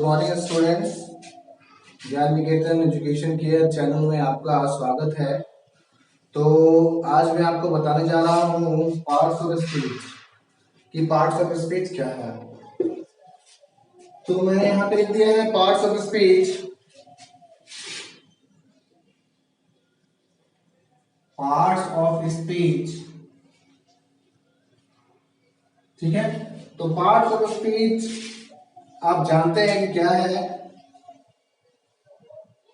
Good morning students. ज्ञान निकेतन education care channel में आपका स्वागत है। तो आज मैं आपको बताने जा रहा हूँ पार्ट्स ऑफ स्पीच कि पार्ट्स ऑफ स्पीच क्या है। तो मैंने यहाँ पे लिख दिया है parts of speech. Parts of speech, ठीक है। तो पार्ट्स ऑफ स्पीच आप जानते हैं कि क्या है।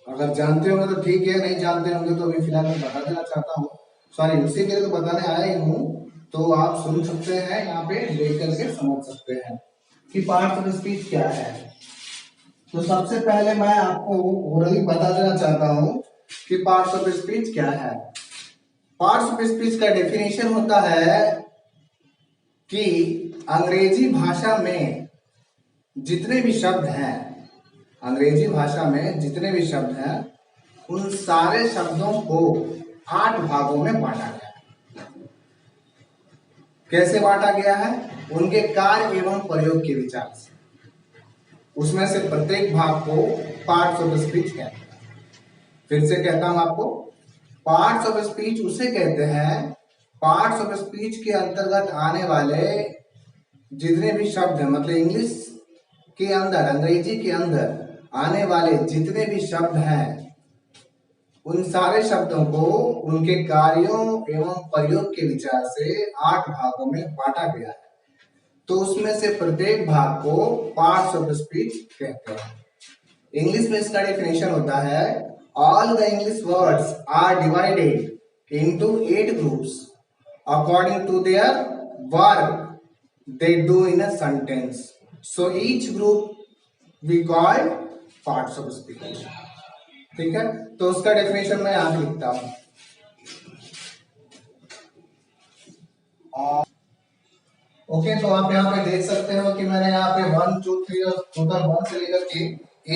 अगर जानते होंगे तो ठीक है, नहीं जानते होंगे तो अभी फिलहाल मैं बता देना चाहता हूँ। सॉरी, उसी के लिए तो बताने आया ही हूँ, तो आप सुन सकते हैं, यहाँ पे देख करके समझ सकते हैं कि पार्ट्स ऑफ स्पीच क्या है। तो सबसे पहले मैं आपको ओरली बता देना चाहता हूँ कि पार्ट्स ऑफ स्पीच क्या है। पार्ट्स ऑफ स्पीच का डेफिनेशन होता है कि अंग्रेजी भाषा में जितने भी शब्द हैं, अंग्रेजी भाषा में जितने भी शब्द हैं, उन सारे शब्दों को 8 भागों में बांटा गया है। कैसे बांटा गया है? उनके कार्य एवं प्रयोग के विचार से। उसमें से प्रत्येक भाग को पार्ट्स ऑफ स्पीच कहते हैं। फिर से कहता हूं आपको, पार्ट्स ऑफ स्पीच उसे कहते हैं, पार्ट्स ऑफ स्पीच के अंतर्गत आने वाले जितने भी शब्द हैं, मतलब इंग्लिश के अंदर, अंग्रेजी के अंदर आने वाले जितने भी शब्द हैं, उन सारे शब्दों को उनके कार्यों एवं प्रयोग के विचार से 8 भागों में बांटा गया है। तो उसमें से प्रत्येक भाग को पार्ट्स ऑफ स्पीच कहते हैं। इंग्लिश में इसका डेफिनेशन होता है, all the English words are divided into 8 groups according to their work they do in a sentence. So each group we call parts of speech. ठीक है, तो उसका डेफिनेशन मैं यहां पे लिखता हूं। ओके, तो आप यहाँ पे देख सकते हो कि मैंने यहाँ पे 1 2 3 और टोटल 1 से लेकर के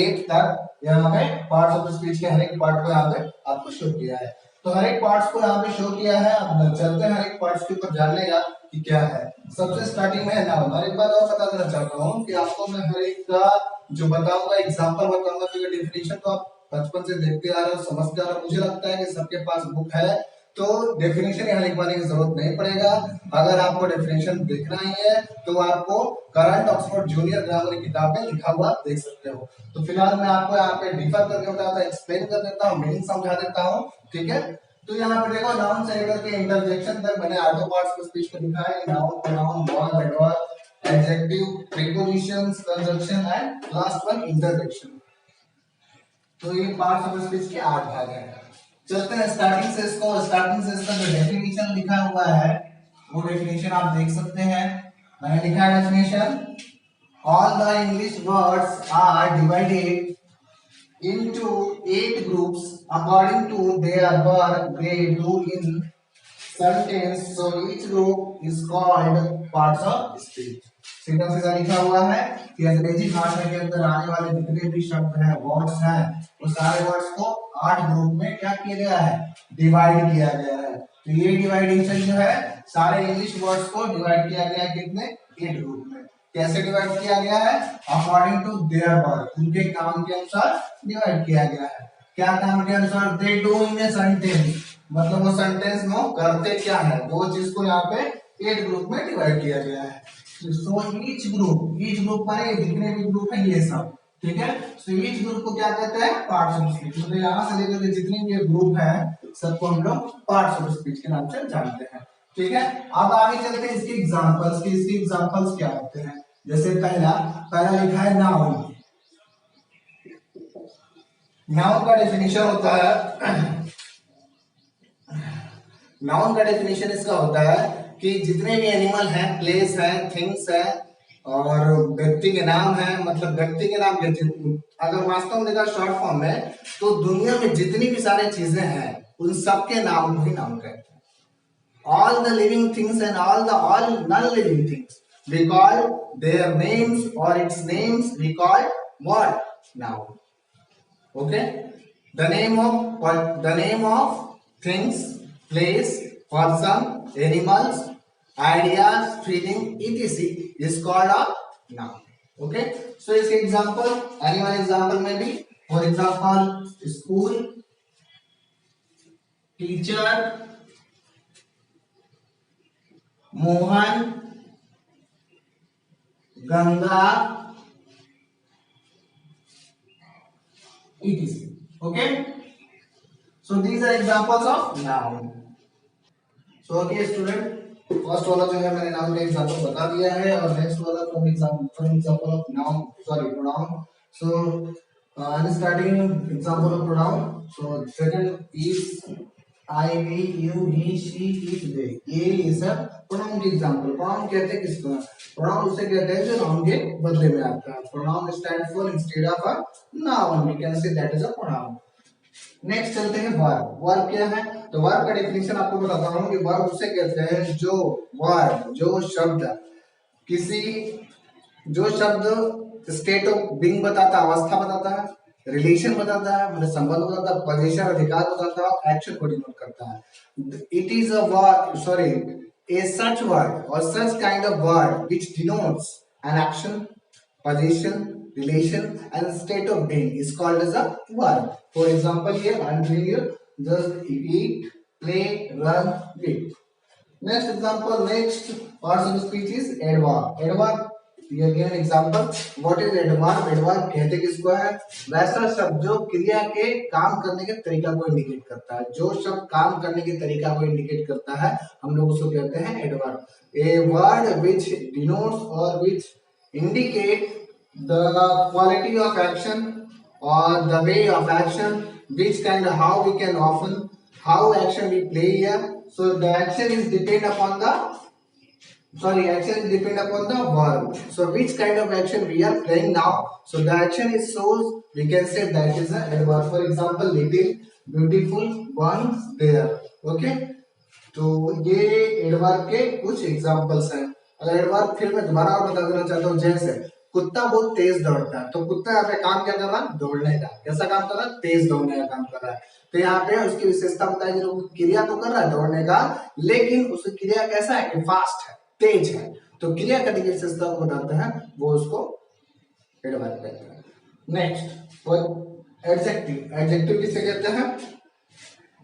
8 तक यहाँ पे पार्ट्स ऑफ स्पीच के हर एक पार्ट को यहाँ पे आपको शो किया है। तो हर एक पार्ट्स को यहाँ पे शो किया है। अब चलते हैं हर एक पार्ट्स के ऊपर जानने का कि क्या है। सबसे स्टार्टिंग में नाउन। और एक बात और बता देना चाहता हूँ कि आपको मैं हर एक का जो बताऊंगा, एग्जांपल बताऊंगा, तो ये डेफिनेशन तो आप बचपन से देखते आ रहे हो, समझते आ रहे हो। मुझे लगता है कि सबके पास बुक है, तो डेफिनेशन यहाँ लिखवाने की जरूरत नहीं पड़ेगा। अगर आपको डेफिनेशन देखना ही है तो आपको करंट ऑक्सफोर्ड जूनियर ग्रामर की किताब में लिखा हुआ देख सकते हो। तो फिलहाल मैं आपको यहाँ पे डिफर करके बताता हूँ, एक्सप्लेन कर देता हूँ, मीनिंग समझा देता हूँ, ठीक है। तो यहाँ पे देखो, नाउन से लेकर के इंटरजेक्शन तक मैंने आठों पार्ट्स ऑफ स्पीच को लिखा है। Noun, pronoun, verb, adverb, adjective, prepositions, conjunction and last one interjection. तो ये पार्ट्स ऑफ स्पीच के 8 भाग हैं। चलते हैं स्टार्टिंग से इसको। स्टार्टिंग से इसका जो डेफिनेशन लिखा हुआ है वो डेफिनेशन आप देख सकते हैं। मैंने लिखा है definition, all the English words are divided into 8 groups according to their work they do in sentence. So each group is called parts of speech. सीधा सीधा लिखा हुआ है कि अंग्रेजी भाषा के अंदर आने वाले जितने भी शब्द हैं, वर्ड्स हैं, वो सारे वर्ड्स को 8 ग्रुप में क्या किया गया है? डिवाइड किया गया है। तो ये डिवाइडेशन जो है, सारे इंग्लिश वर्ड्स को डिवाइड किया गया है कितने? 8 ग्रुप में। कैसे डिवाइड किया गया है? अकॉर्डिंग टू देयर वर्क, उनके काम के अनुसार डिवाइड किया गया है। क्या काम के अनुसार? They do in a sentence, मतलब वो सेंटेंस में करते क्या है, वो चीज को यहाँ पे 8 ग्रुप में डिवाइड किया गया है। सो ईच ग्रुप माने जितने भी ग्रुप है ये सब, ठीक है। सो ईच ग्रुप को क्या कहते हैं? Parts of speech. मतलब यहाँ से लेकर के जितने भी ग्रुप है सबको हम लोग पार्ट्स ऑफ स्पीच के नाम से जानते हैं, ठीक है। अब आगे चलते हैं इसके एग्जांपल्स की। इसके एग्जांपल्स क्या होते हैं? जैसे पहला लिखा है नाउन। नाउन का डेफिनेशन होता है, नाउन का डेफिनेशन इसका होता है कि जितने भी एनिमल हैं, प्लेस है, थिंग्स है और व्यक्ति के नाम है, मतलब व्यक्ति के नाम, अगर वास्तव में देखा शॉर्ट फॉर्म में, तो दुनिया में जितनी भी सारी चीजें हैं उन सबके नाम को ही नाउन कहते हैं। All the living things and all non-living things, we call their names or its names we call what? Noun. Okay, the name of things, place, person, animals, ideas, feeling, etc. is called a noun. Okay, so इसके example, any one example में भी, for example school, teacher, Mohan, Ganga, etc. Okay, so these are examples of noun. So okay student, first वाला जो है मैंने noun का example बता दिया है, और नेक्स्ट वाला from example of noun, sorry pronoun. So I am starting example of pronoun. So second is I, we, you, he, she, it, they. ये इज अ प्रोनाउन की एग्जांपल. प्रोनाउन कहते हैं किसको? प्रोनाउन उसे कहते हैं जो नाउन के बदले में आता है. Pronoun stand for instead of a noun, we can say that is a pronoun. Next चलते हैं वर्ब. वर्ब क्या है? तो वर्ब का डेफिनेशन आपको बताता हूं कि वर्ब उसे कहते हैं जो वर्ब, जो शब्द किसी, जो शब्द स्टेट ऑफ बीइंग बताता है, अवस्था बताता है, रिलेशन बताता है, मतलब संबंध बताता है, पोजीशन अधिकार बताता है, एक्शन को डिनोट करता है. It is a word, sorry, a such word और such kind of word which denotes an action, position, relation and state of being is called as a verb. For example, here I am giving you just eat, play, run, read. Next example, next parts of speech is adverb. Adverb, we are given example. What is adverb? Adverb कहते किसको है? वैसा शब्द जो क्रिया के काम करने के तरीका को इंडिकेट करता है. जो शब्द काम करने के तरीका को इंडिकेट करता है, हम लोग उसको कहते हैं adverb. A word which denotes or which indicate the quality of action or the way of action, which kind of how we can often, how action we play here. So the action is depend upon the, sorry, action is depend upon the verb. So which kind of action we are playing now. So the action is shows, we can say that is a adverb. For example, little, beautiful, once, there. Okay, तो ये adverb के कुछ examples हैं. अगर adverb फिर मैं दोबारा और बता देना चाहता हूँ, जैसे कुत्ता बहुत तेज दौड़ता है, तो कुत्ता यहाँ पे काम क्या कर रहा है? दौड़ने का. कैसा काम कर रहा है? तेज दौड़ने का काम कर रहा है. तो यहाँ पे उसकी विशेषता बताई, जो क्रिया तो कर रहा है दौड़ने का, लेकिन उसकी क्रिया कैसा है? कि फास्ट है, तेज है. तो क्रिया करने की विशेषता को बताते हैं, वो उसको एडवर्ब कहते हैं. नेक्स्ट और एडजेक्टिव. एडजेक्टिव किसे कहते हैं?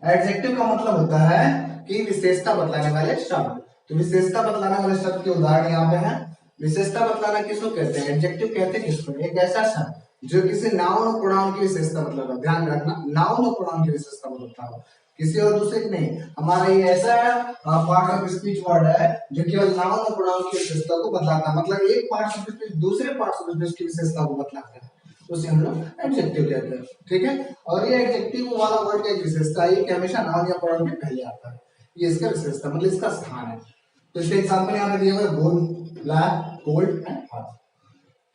एडजेक्टिव का मतलब होता है कि विशेषता बतलाने वाले शब्द. तो विशेषता बतलाने वाले शब्द के उदाहरण यहाँ पे हैं. विशेषता बतलाना किसको कहते हैं? एडजेक्टिव कहते हैं किसको? एक ऐसा शब्द जो किसी नाउन और प्रोनाउन की विशेषता बतलाता है. ध्यान रखना, नाउन और प्रोनाउन की विशेषता बतलाता है, किसी और दूसरे की नहीं. हमारा ये ऐसा पार्ट ऑफ स्पीच वर्ड है जो केवल नाउन और प्रोनाउन की विशेषता को बतलाता है. मतलब एक पार्ट ऑफ स्पीच दूसरे पार्ट ऑफ स्पीच की विशेषता को बतलाता है, उसे हम लोग एडजेक्टिव कहते हैं. ठीक है, और ये एडजेक्टिव वाला वर्ड का एक विशेषता है कि हमेशा नाउन या प्रोनाउन के पहले आता है. ये इसका विशेषता, मतलब इसका स्थान है. तो इसके एग्जांपल यहां पे दिए हुए gold, black, cold and hot.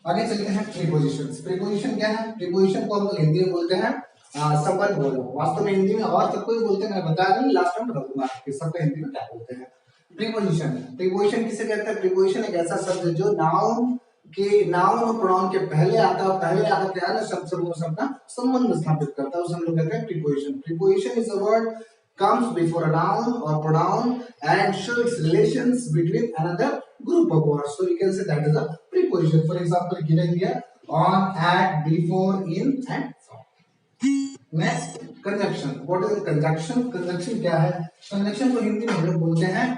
आगे चलते हैं प्रीपोजिशंस. प्रीपोजिशन क्या है? प्रीपोजिशन को हम लोग हिंदी में बोलते हैं संबंध बोलना. वास्तव में हिंदी में और सबको भी बोलते हैं, मैं बताया नहीं, लास्ट में बता दूंगा कि सबको हिंदी में क्या बोलते हैं. प्रीपोजिशन. प्रीपोजिशन किसे कहते हैं? प्रीपोजिशन एक ऐसा शब्द है जो नाउन के, नाउन और प्रोनाउन के पहले आता है. पहले आता क्या है ना, शब्द से अपना संबंध स्थापित करता है, उसे हम लोग कहते हैं preposition. Preposition is a word comes before a noun or pronoun and shows relations between another group of words. So we can say that is a preposition. For example, given here on, at, before, in and from. Next, conjunction. What is a conjunction? Conjunction क्या है? Conjunction को हिंदी में हम लोग बोलते हैं,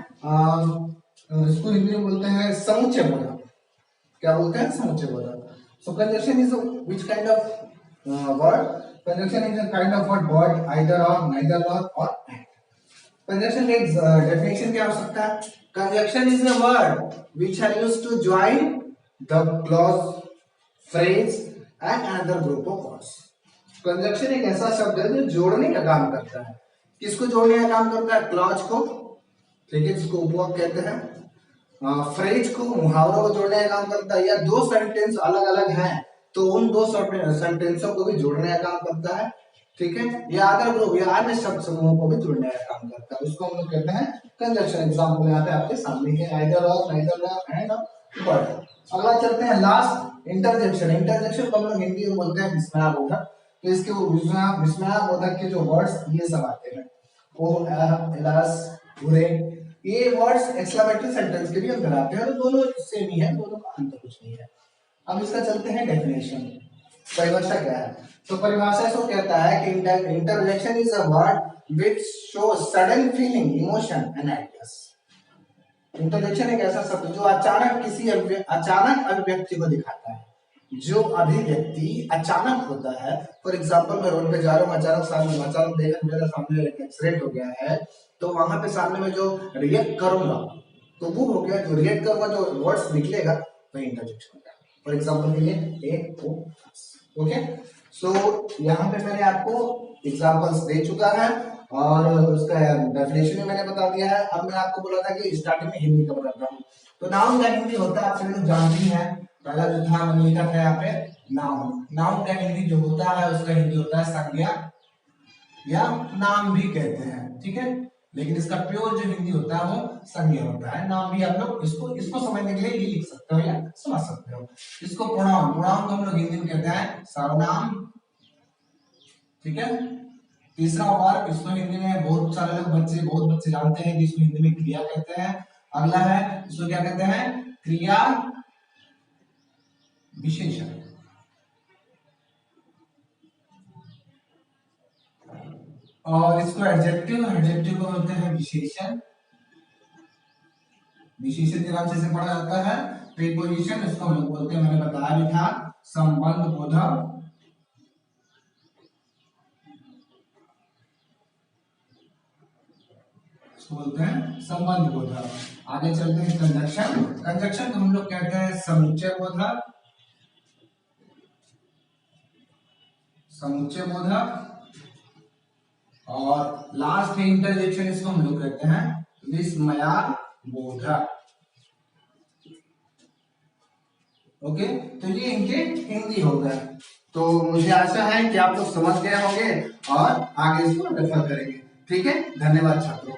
इसको हिंदी में बोलते हैं समुच्चय बोधक. क्या बोलते हैं? समुच्चय बोधक. So conjunction is which kind of word? Conjunction is a kind of word either or, neither nor or and. Conjunction का definition क्या हो सकता है? Conjunction is a word which are used to join the clause, phrase and another group of words. Conjunction एक ऐसा शब्द है जो जोड़ने का काम करता है. किसको जोड़ने का काम करता है? क्लॉज को, ठीक है, जिसको उपवाक कहते हैं. फ्रेज को, मुहावरों को जोड़ने का काम करता है, या दो सेंटेंस अलग अलग हैं तो उन दो सेंटेंसों को भी जोड़ने का काम करता है. ठीक है, या अदर ग्रुप या अन्य शब्द समूहों को भी जोड़ने का काम करता है, उसको हम लोग कहते हैं कंजंक्शन. एग्जांपल यहाँ पे आपके सामने है, आइदर और, नाइदर नॉर एंड बट. अगला चलते हैं लास्ट, इंटरजेक्शन. इंटरजेक्शन को हम लोग हिंदी में बोलते हैं विस्मया बोधक. तो इसके विस्मया बोधक के जो वर्ड्स ये सब आते हैं, ओ, एलास, बुरे, ये वर्ड्स एक्सक्लेमेटरी सेंटेंस के भी अंदर आते हैं. तो दोनों सेम ही है, दोनों का अंतर कुछ नहीं है. अब इसका चलते हैं डेफिनेशन, परिभाषा क्या है। तो परिभाषा इसको कहता है कि interjection is a word which show sudden feeling, emotion and ideas. Interjection एक ऐसा शब्द जो अचानक किसी अचानक अभिव्यक्ति को दिखाता है, जो अभिव्यक्ति अचानक होता है। फॉर एग्जाम्पल मैं रोड पे जा रहा हूँ, अचानक देखा मेरे सामने एक एक्सीडेंट हो गया है, तो वहां पे सामने में जो रिएक्ट करूंगा तो वो हो गया, जो रिएक्ट करूंगा जो वर्ड्स निकलेगा वही इंटरजेक्शन होगा। फॉर एग्जाम्पल के लिए ए ओ, ओके। सो यहाँ पे मैंने आपको एग्जाम्पल्स दे चुका है और उसका डेफिनेशन भी मैंने बता दिया है। अब मैं आपको बोला था कि स्टार्टिंग में हिंदी का बताता हूँ। तो नाउन का हिंदी होता है, आप सभी लोग जानते ही हैं। पहला जो था मैंने लिखा था यहाँ पे नाउन। नाउन का हिंदी जो होता है उसका हिंदी होता है संज्ञा या नाम भी कहते हैं, ठीक है। लेकिन इसका प्योर जो हिंदी होता है वो संज्ञा होता है। नाम भी आप लोग इसको समझने के लिए ये लिख सकते हो या समझ सकते हो। इसको प्रोनाउन, प्रोनाउन को हम लोग हिंदी में कहते हैं सर्वनाम, ठीक है। तीसरा वर्ब, इसको हिंदी में बहुत सारे लोग बहुत बच्चे जानते हैं कि इसको हिंदी में क्रिया कहते हैं। अगला है इसको क्या कहते हैं, क्रिया विशेषण। और इसको एडजेक्टिव, एडजेक्टिव को बोलते हैं विशेषण। विशेषण के नाम से पढ़ा जाता है। प्रीपोजिशन, इसको हम लोग बोलते हैं, मैंने बताया भी था, संबंध बोधक। बोलते हैं संबंध बोधक। आगे चलते हैं कंजक्शन। कंजक्शन को हम लोग कहते हैं समुच्चय बोधक, समुच्चय बोधक। और लास्ट है इंटरजेक्शन, इसको हम लोग कहते हैं विस्मया बोधक। ओके, तो ये इनके हिंदी हो गए। तो मुझे आशा है कि आप लोग समझ गए होंगे और आगे इसको रेफर करेंगे। ठीक है, धन्यवाद छात्रों।